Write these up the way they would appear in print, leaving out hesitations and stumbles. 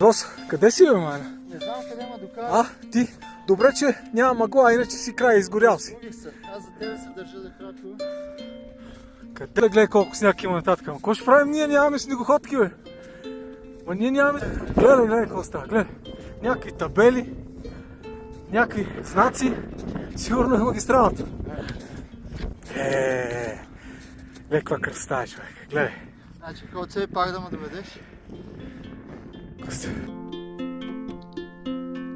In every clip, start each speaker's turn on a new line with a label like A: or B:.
A: Рос, къде си, бе, мане?
B: Не знам къде ма докара.
A: А, ти? Добре, че няма мъгла, иначе си край, изгорял си.
B: Аз за тебе се държа за кратко.
A: Къде гледай колко сняг има нататък? Ама какво ще правим? Ние нямаме снегоходки, бе. Ма ние нямаме... Гледай какво става, гледай. Някакви табели, някакви знаци. Сигурно е магистралата. Гледай каква красота е, човек. Гледай.
B: Значи, какво цели пак да ме доведеш?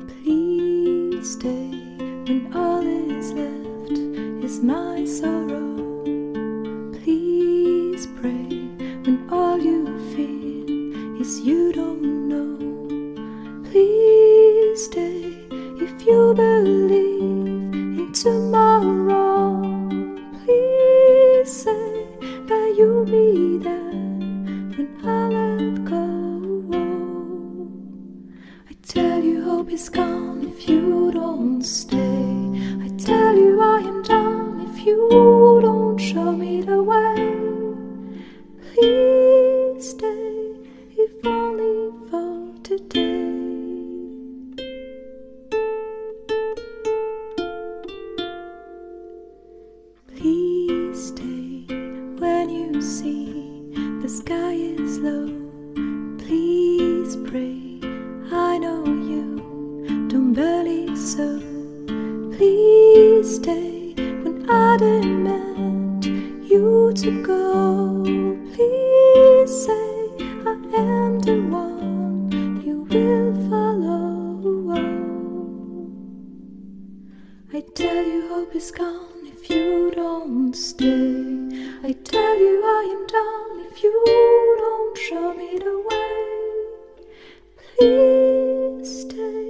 C: Please stay when all is left is my sorrow. Please pray when all you feel is you don't know. Please stay if you believe in tomorrow. Please say that you'll be there when I let go. I tell you hope is gone if you don't stay. I tell you I am done if you don't show me the way. Please stay if only for today. Please stay when you see the sky is low. Please pray, I know you don't believe so. Please stay when I demand you to go. Please say I am the one you will follow. I tell you hope is gone if you don't stay. I tell you I am done if you don't show me the way. Please stay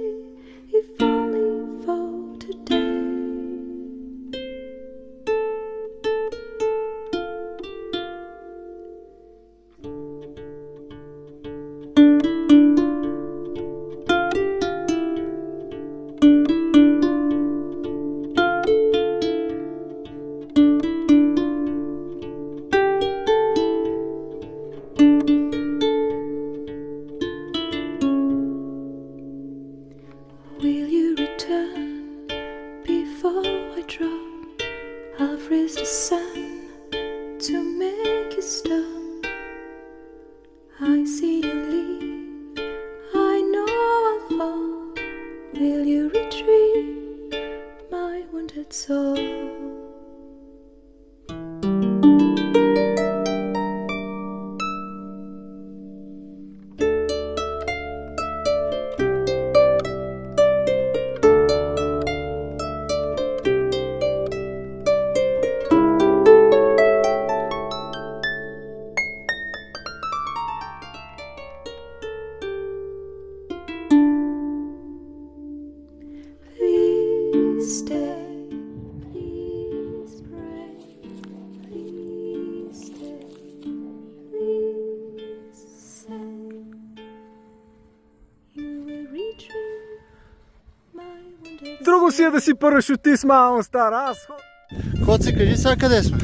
C: if only for today. Will you return before I drop? I'll freeze the sun to make you stop. I see you leave, I know I'll fall. Will you retrieve my wounded soul? Please stay, please pray, please stay, please say you will retrieve my wounded
A: Друго си е да си парашутист, мамо стара. Аз...
B: Коци, кажи сега къде сме?